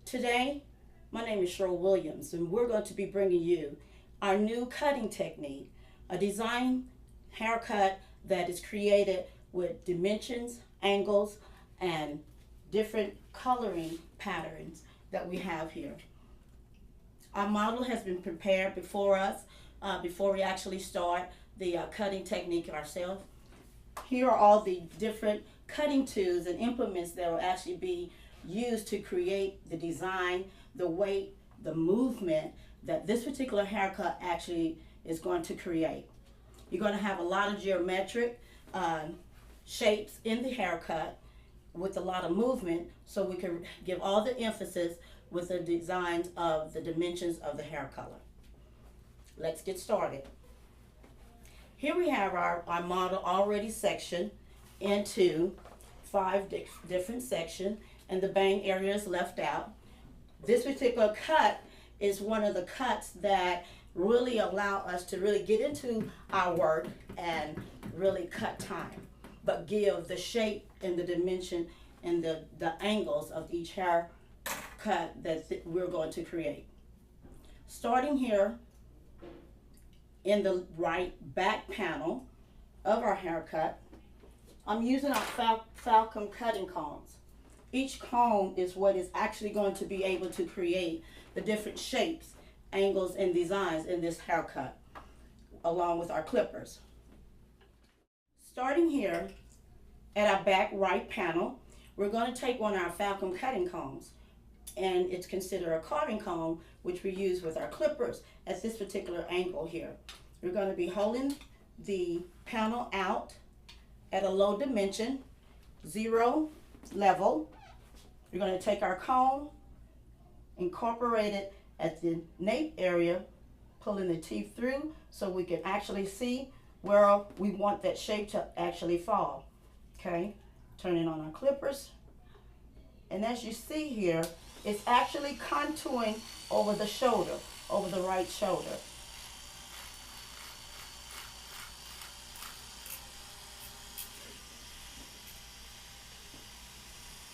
Today, my name is Cheryl Williams, and we're going to be bringing you our new cutting technique, a design haircut that is created with dimensions, angles, and different coloring patterns that we have here. Our model has been prepared before us, before we actually start the cutting technique ourselves. Here are all the different cutting tools and implements that will actually be used to create the design, the weight, the movement that this particular haircut actually is going to create. You're going to have a lot of geometric shapes in the haircut with a lot of movement, so we can give all the emphasis with the designs of the dimensions of the hair color. Let's get started. Here we have our model already sectioned into 5 different sections, and the bang area is left out. This particular cut is one of the cuts that really allow us to really get into our work and really cut time, but give the shape and the dimension and the angles of each hair cut that we're going to create. Starting here in the right back panel of our haircut, I'm using our Falcon cutting combs. Each comb is what is actually going to be able to create the different shapes, angles, and designs in this haircut, along with our clippers. Starting here at our back right panel, we're going to take one of our Falcon cutting combs, and it's considered a carving comb, which we use with our clippers at this particular angle here. We're going to be holding the panel out at a low dimension, 0 level. We're going to take our comb, incorporate it at the nape area, pulling the teeth through so we can actually see where we want that shape to actually fall. Okay, turning on our clippers. And as you see here, it's actually contouring over the shoulder, over the right shoulder.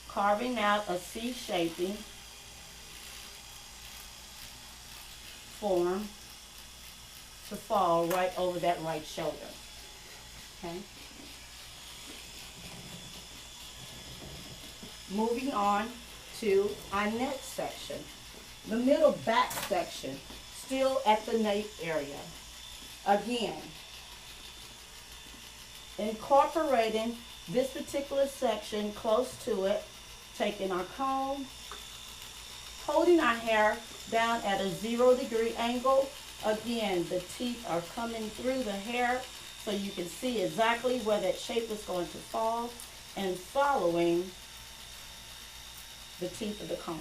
Carving out a C-shaping form to fall right over that right shoulder. Okay. Moving on to our next section, the middle back section, still at the nape area. Again, incorporating this particular section close to it, taking our comb, holding our hair down at a 0-degree angle. Again, the teeth are coming through the hair so you can see exactly where that shape is going to fall, and following the teeth of the comb.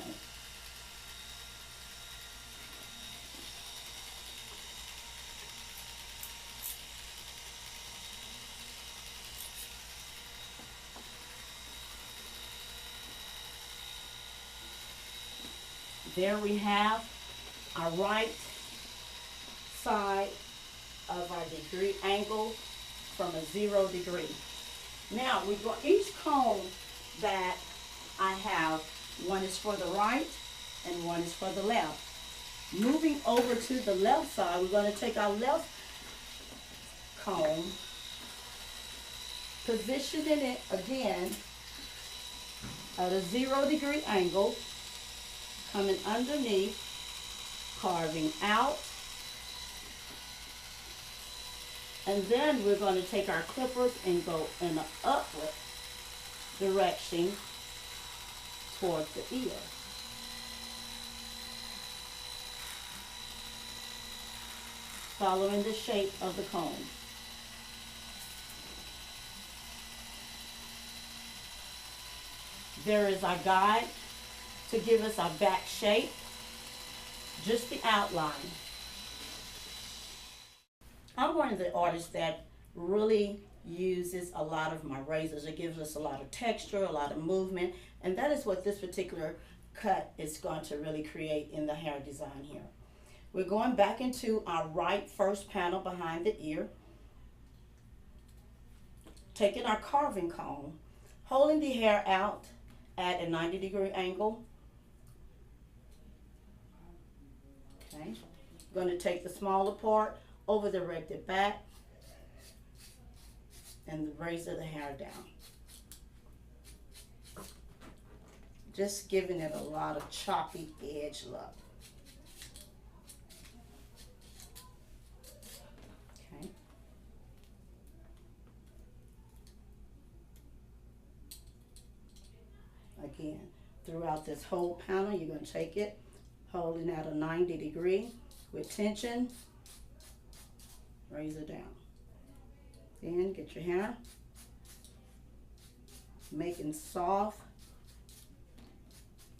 There we have our right side of our degree angle from a 0 degree. Now, we go each comb that I have, one is for the right and one is for the left. Moving over to the left side, we're going to take our left comb, positioning it again at a 0-degree angle, coming underneath, carving out, and then we're going to take our clippers and go in an upward direction towards the ear. Following the shape of the comb. There is our guide to give us our back shape, just the outline. I'm one of the artists that really uses a lot of my razors. It gives us a lot of texture, a lot of movement, and that is what this particular cut is going to really create in the hair design here. We're going back into our right first panel behind the ear, taking our carving comb, holding the hair out at a 90-degree angle, Okay. Going to take the smaller part, over direct it back, and razor the hair down. Just giving it a lot of choppy edge look. Okay. Again, throughout this whole panel, you're going to take it, holding at a 90 degree with tension, razor down. Then get your hair, making soft,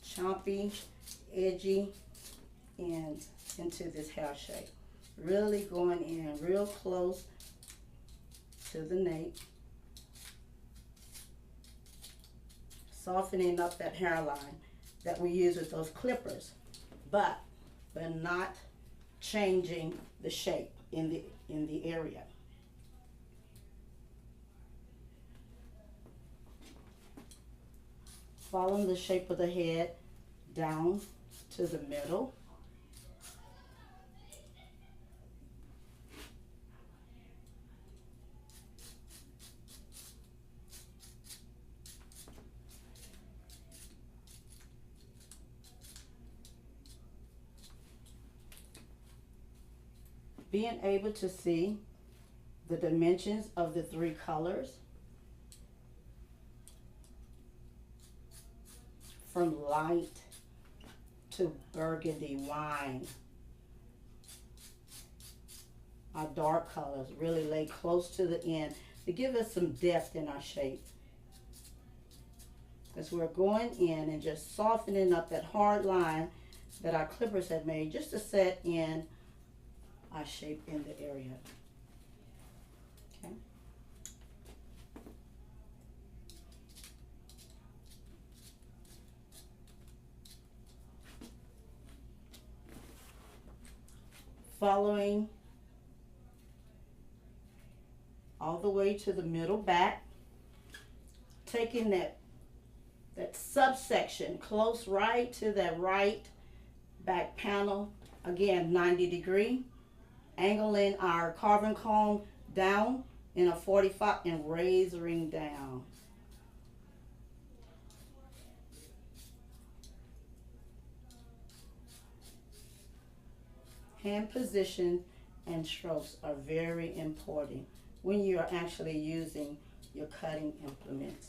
choppy, edgy ends into this hair shape. Really going in real close to the nape, softening up that hairline that we use with those clippers, but not changing the shape in the area. Following the shape of the head down to the middle. Being able to see the dimensions of the three colors, from light to burgundy wine. Our dark colors really lay close to the end to give us some depth in our shape. As we're going in and just softening up that hard line that our clippers have made, just to set in our shape in the area. Okay. Following all the way to the middle back, taking that subsection close right to that right back panel, again 90 degree, angling our carving comb down in a 45 and razoring down. Hand position and strokes are very important when you are actually using your cutting implements.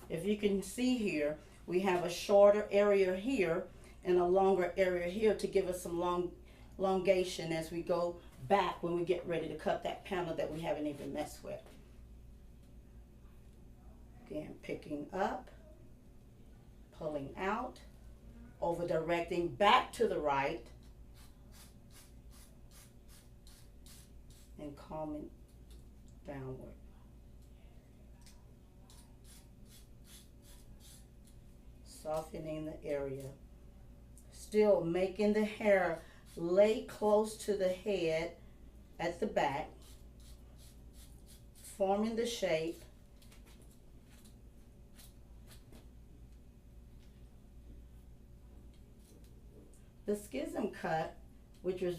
If you can see here, we have a shorter area here and a longer area here to give us some elongation as we go back when we get ready to cut that panel that we haven't even messed with. Again, picking up, pulling out, over directing back to the right, and combing downward. Softening the area. Still making the hair lay close to the head at the back, forming the shape. The schism cut, which was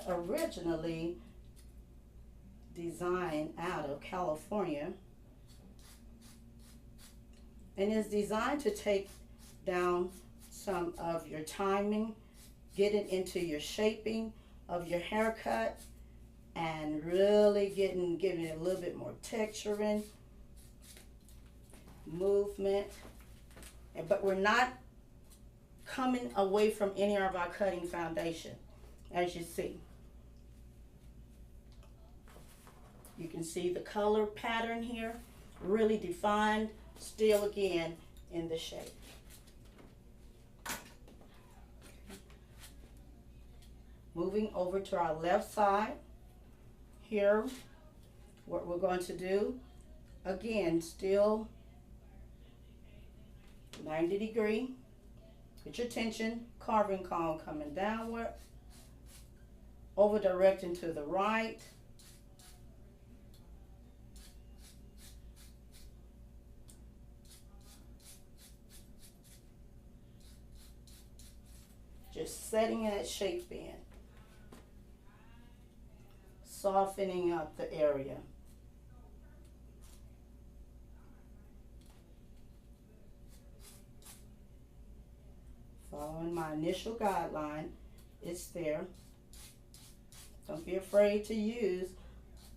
originally designed out of California, and is designed to take down some of your timing, get it into your shaping of your haircut, and really giving it a little bit more texturing, movement. But we're not coming away from any of our cutting foundation, as you see. You can see the color pattern here, really defined, still again in the shape. Moving over to our left side, here, what we're going to do, again, still 90 degree, with your tension, carving comb coming downward, over directing to the right, just setting that shape in, softening up the area. Following my initial guideline, it's there. Don't be afraid to use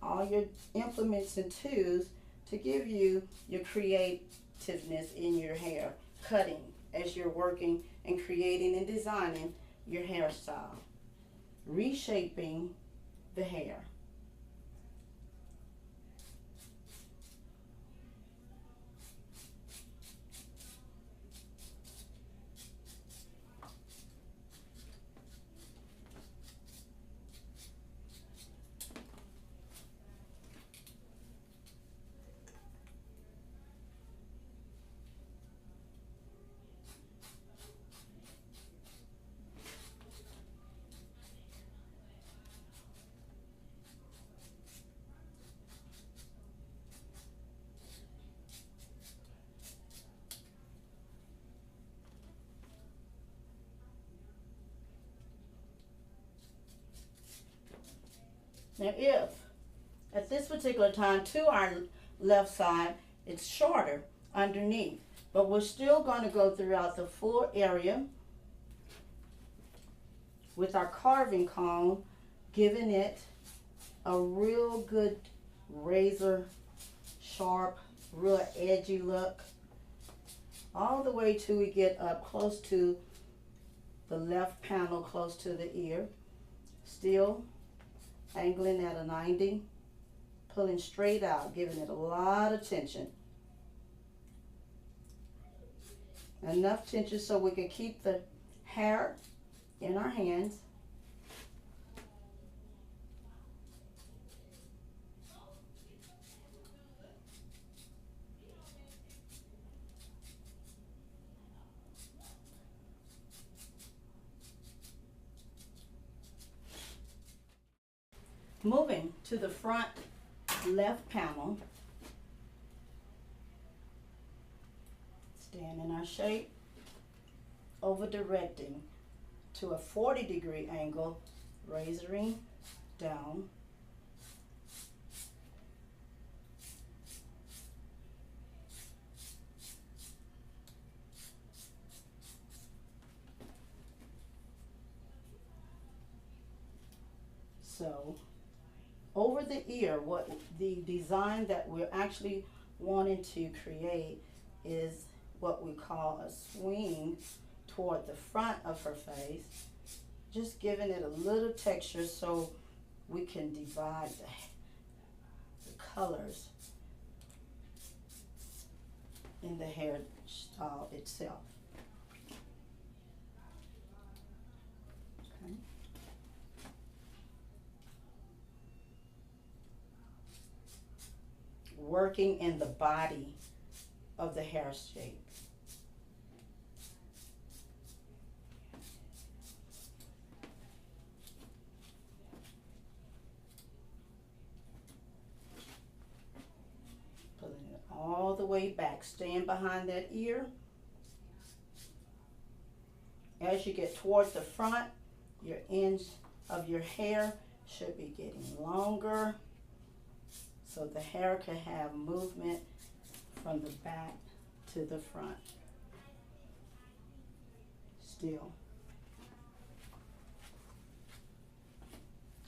all your implements and tools to give you your creativeness in your hair cutting as you're working and creating and designing your hairstyle, reshaping the hair. Now if at this particular time to our left side it's shorter underneath, but we're still going to go throughout the full area with our carving comb, giving it a real good razor sharp, real edgy look, all the way till we get up close to the left panel, close to the ear. Still angling at a 90, pulling straight out, giving it a lot of tension. Enough tension so we can keep the hair in our hands. Moving to the front left panel, staying in our shape, over directing to a 40-degree angle, razoring down. So over the ear, what the design that we're actually wanting to create is what we call a swing toward the front of her face, just giving it a little texture so we can divide the colors in the hairstyle itself. Okay. Working in the body of the hair shape. Pulling it all the way back, staying behind that ear. As you get towards the front, your ends of your hair should be getting longer, so the hair can have movement from the back to the front. Still.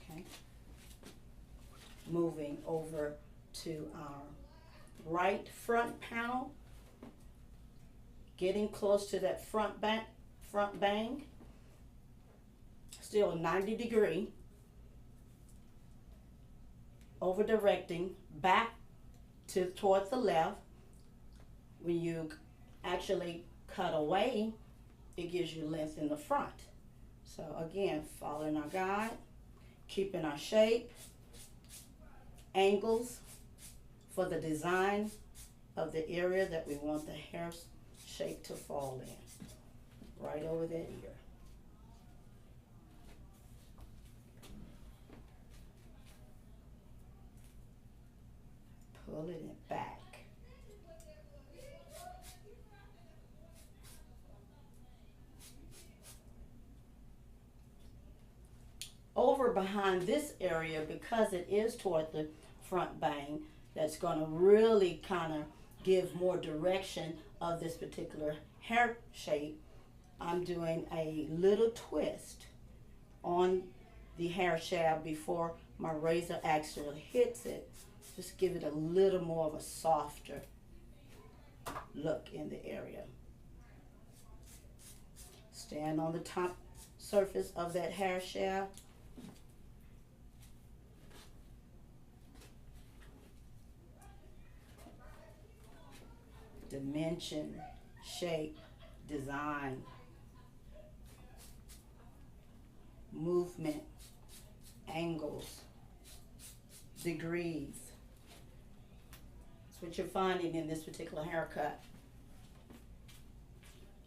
Okay. Moving over to our right front panel, getting close to that front bang, still 90 degree, over directing back towards the left. When you actually cut away, it gives you length in the front. So again, following our guide, keeping our shape, angles for the design of the area that we want the hair shape to fall in, right over that ear. Pulling it back. behind this area, because it is toward the front bang, that's going to really kind of give more direction of this particular hair shape. I'm doing a little twist on the hair shaft before my razor actually hits it. Just give it a little more of a softer look in the area. Stand on the top surface of that hair shaft. Dimension, shape, design, movement, angles, degrees. That's what you're finding in this particular haircut.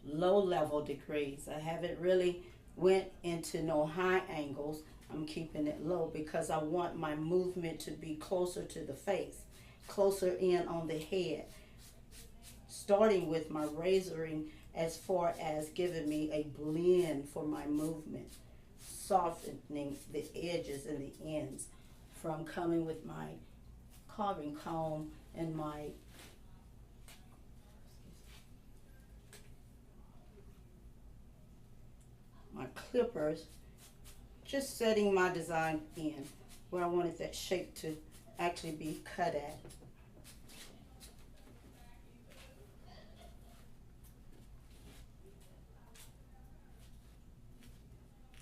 Low level degrees. I haven't really went into no high angles. I'm keeping it low because I want my movement to be closer to the face, closer in on the head. Starting with my razoring as far as giving me a blend for my movement, softening the edges and the ends from coming with my carving comb and my clippers, just setting my design in where I wanted that shape to actually be cut at.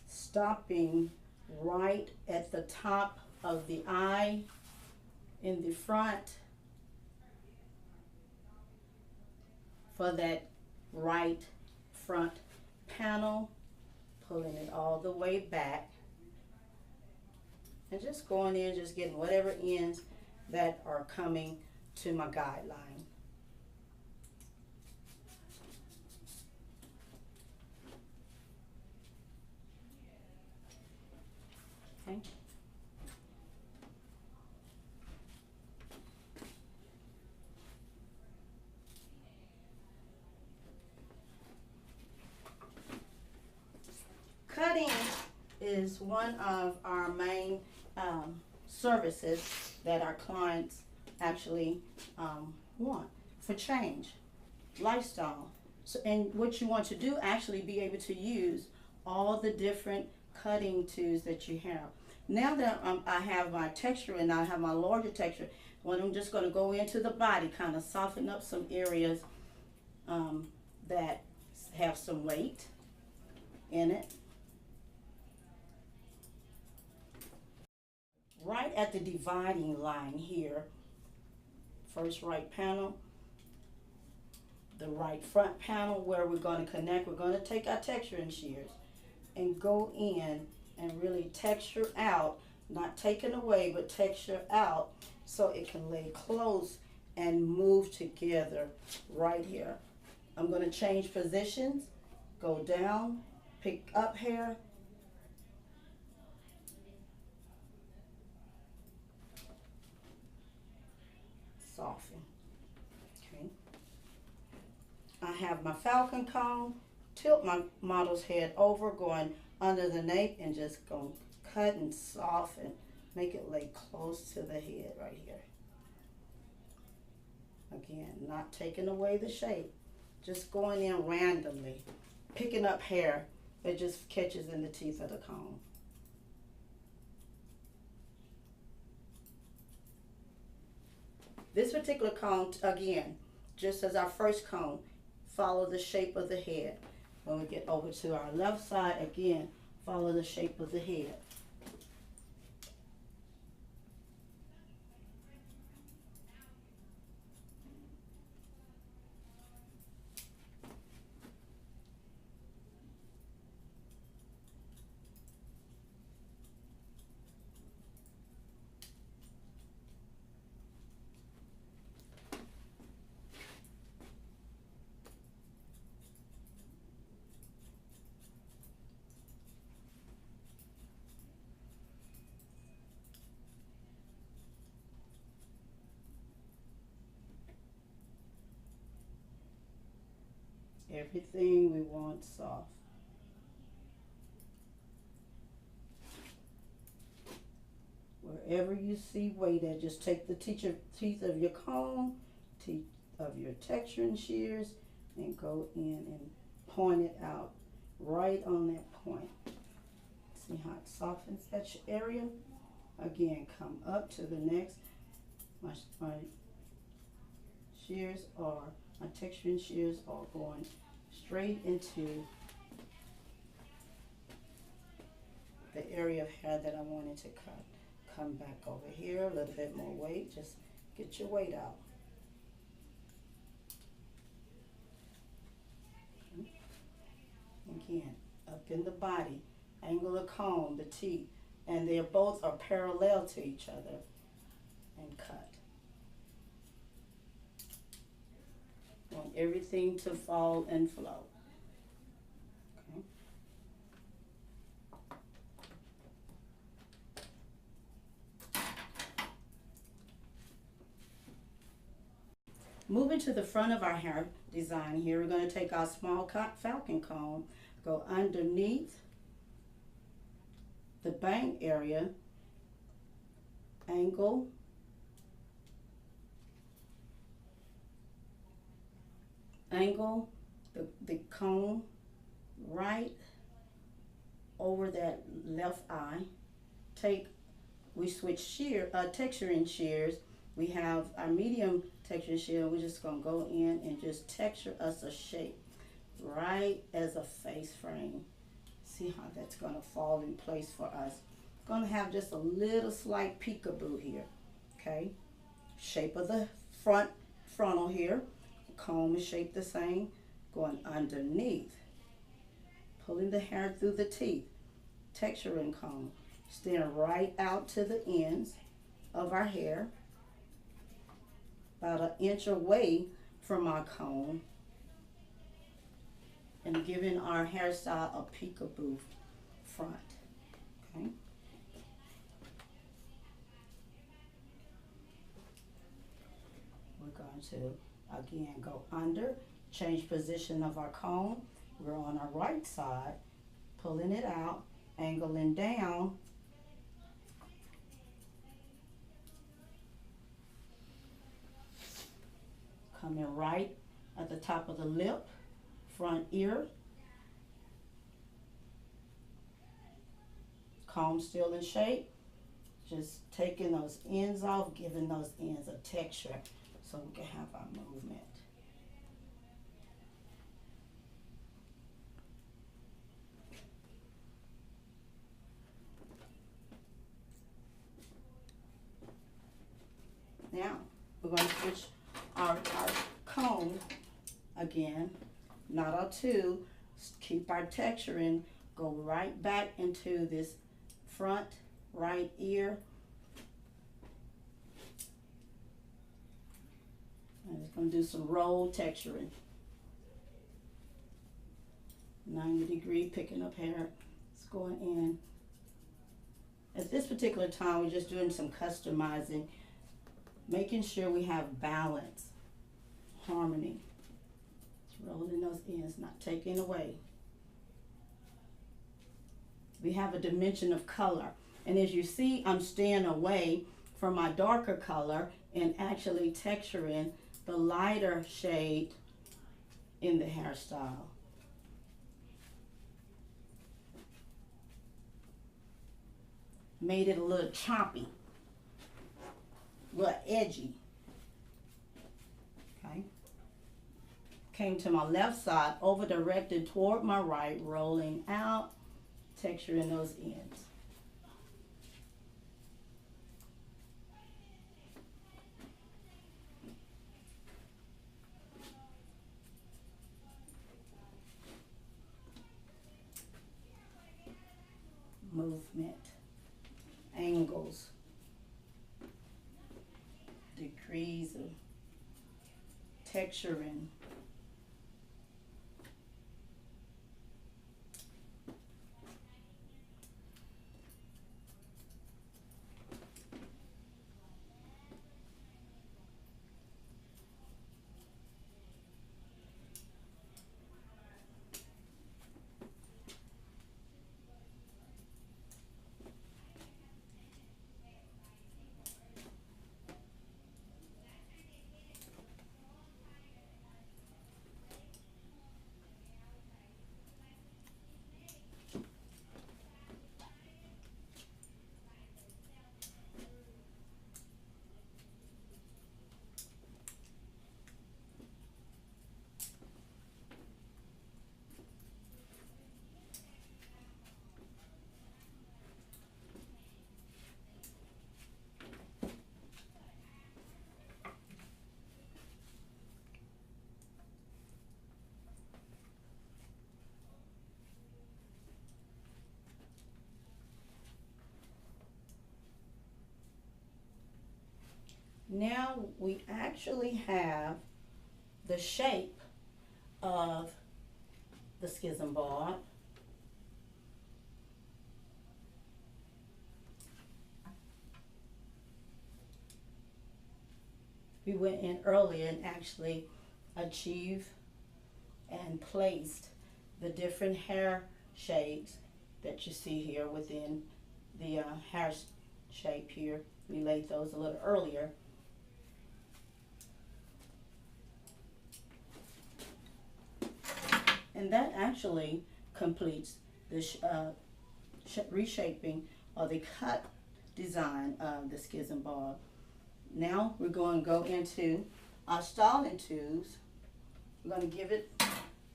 Stopping right at the top of the eye in the front for that right front panel, pulling it all the way back and just going in, just getting whatever ends that are coming to my guideline. Okay. Cutting is one of our main services that our clients actually want for change, lifestyle. So, and what you want to do, actually be able to use all the different cutting tools that you have. Now that I have my texture and I have my larger texture, well, I'm just going to go into the body, kind of soften up some areas that have some weight in it. Right at the dividing line here, first right panel, the right front panel where we're going to connect, we're going to take our texturing shears and go in and really texture out, not taken away, but texture out so it can lay close and move together right here. I'm going to change positions, go down, pick up hair, soften. Okay. I have my falcon comb, tilt my model's head over, going under the nape and just going to cut and soften, make it lay close to the head right here. Again, not taking away the shape, just going in randomly, picking up hair that just catches in the teeth of the comb. This particular comb, again, just as our first comb, follow the shape of the head. When we get over to our left side, again, follow the shape of the head. Everything we want soft. Wherever you see weight at, just take the teeth of your comb, teeth of your texturing shears, and go in and point it out right on that point. See how it softens that area? Again, come up to the next. My shears are, my texturing shears are going straight into the area of hair that I wanted to cut. Come back over here, a little bit more weight, just get your weight out. Okay. Again, up in the body, angle the comb, the teeth, and they both are parallel to each other, and cut. Want everything to fall and flow. Okay. Moving to the front of our hair design here, we're going to take our small falcon comb, go underneath the bang area, angle, the comb right over that left eye. We switch texturing shears. We have our medium texture shear. We're just gonna go in and just texture us a shape right as a face frame. See how that's gonna fall in place for us. Gonna have just a little slight peekaboo here, okay? Shape of the frontal here. Comb is shaped the same. Going underneath, pulling the hair through the teeth, texturing comb, stand right out to the ends of our hair, about 1 inch away from our comb, and giving our hairstyle a peekaboo front. Okay. We're going to again go under, change position of our comb. We're on our right side, pulling it out, angling down, coming right at the top of the lip, front ear, comb still in shape, just taking those ends off, giving those ends a texture so we can have our movement. Now, we're going to switch our comb again, not our two, keep our texturing, go right back into this front right ear. I'm just going to do some roll texturing. 90-degree, picking up hair. It's going in. At this particular time, we're just doing some customizing, making sure we have balance, harmony. Just rolling those ends, not taking away. We have a dimension of color. And as you see, I'm staying away from my darker color and actually texturing the lighter shade in the hairstyle. Made it a little choppy, a little edgy. Okay. Came to my left side, over directed toward my right, rolling out, texturing those ends. Movement, angles, degrees of texturing. now we actually have the shape of the schism board. We went in earlier and actually achieved and placed the different hair shapes that you see here within the hair shape here. We laid those a little earlier. And that actually completes the reshaping or the cut design of the schism board. Now we're going to go into our styling tools. We're going to give it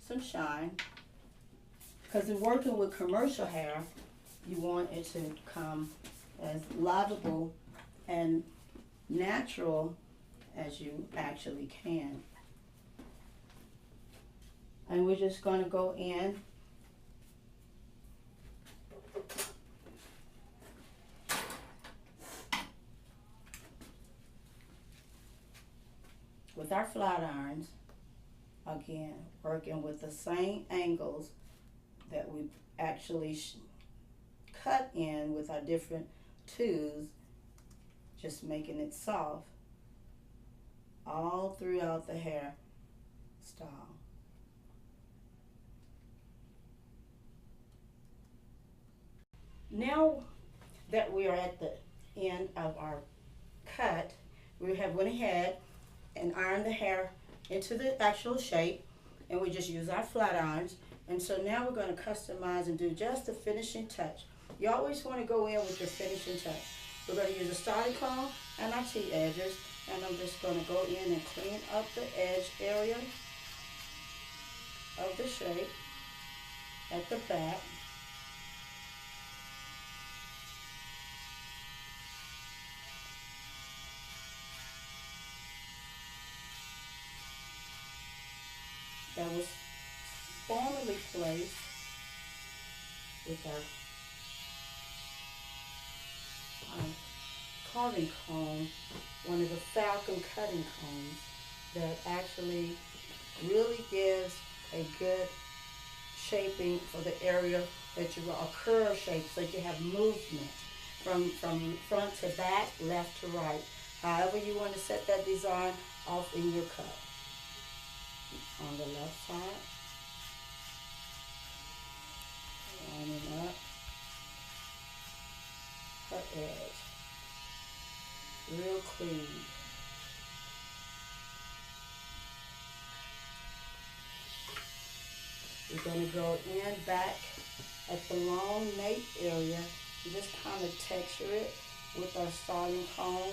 some shine, because in working with commercial hair, you want it to come as livable and natural as you actually can. And we're just going to go in with our flat irons, again working with the same angles that we actually cut in with our different tools, just making it soft all throughout the hair style. Now that we are at the end of our cut, we have went ahead and ironed the hair into the actual shape, and we just use our flat irons. And so now we're going to customize and do just the finishing touch. You always want to go in with your finishing touch. We're going to use a starting comb and our T-edges, and I'm just going to go in and clean up the edge area of the shape at the back. That was formerly placed with our carving comb, one of the Falcon cutting combs, that actually really gives a good shaping for the area that you want, a curve shape, so you have movement from front to back, left to right. However you want to set that design off in your cut. On the left side, lining up her edge, real clean. We're going to go in back at the long nape area and just kind of texture it with our styling comb,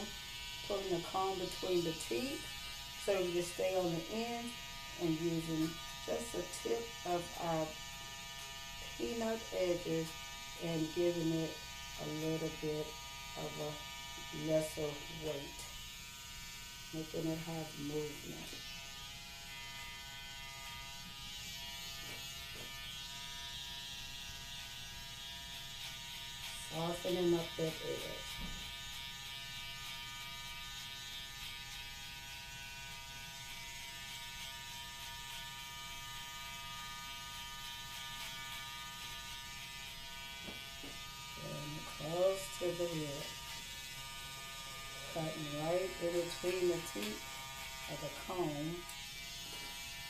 putting the comb between the teeth so we can stay on the end, and using just the tip of our peanut edges and giving it a little bit of a lesser weight, making it have movement. Softening up that edge. Close to the head, cutting right in between the teeth of the comb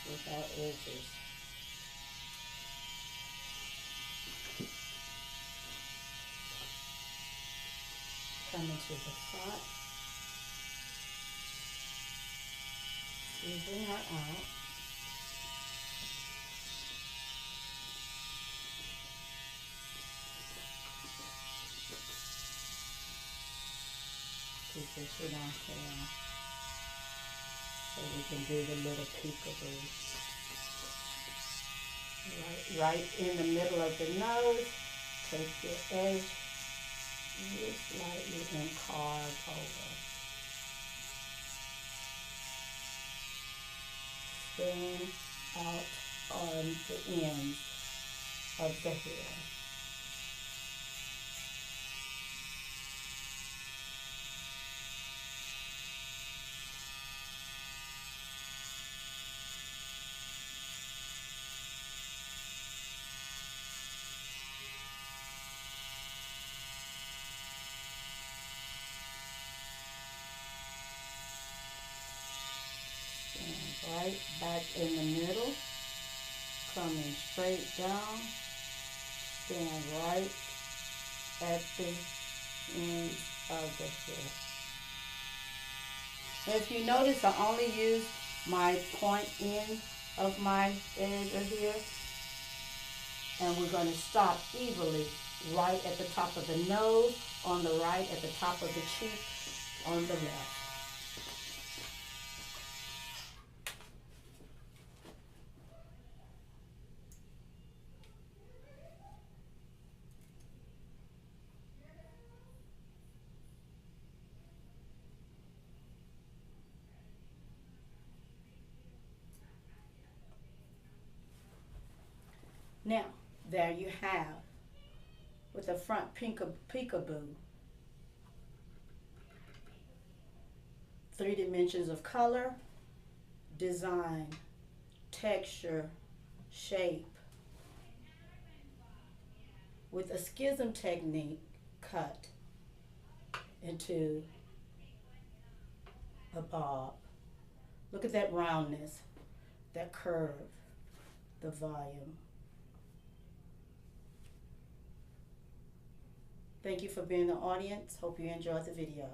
with our edges. Coming to the front, squeezing her out. Position our hair so we can do the little peekaboo. Right in the middle of the nose, take your edge real slightly and carve over. Spin out on the ends of the hair. right back in the middle, coming straight down, stand right at the end of the hair. If you notice, I only use my point end of my edge here, and we're going to stop evenly right at the top of the nose, on the right, at the top of the cheek, on the left. Now, there you have, with the front peekaboo, 3 dimensions of color, design, texture, shape, with a schism technique cut into a bob. Look at that roundness, that curve, the volume. Thank you for being the audience. Hope you enjoyed the video.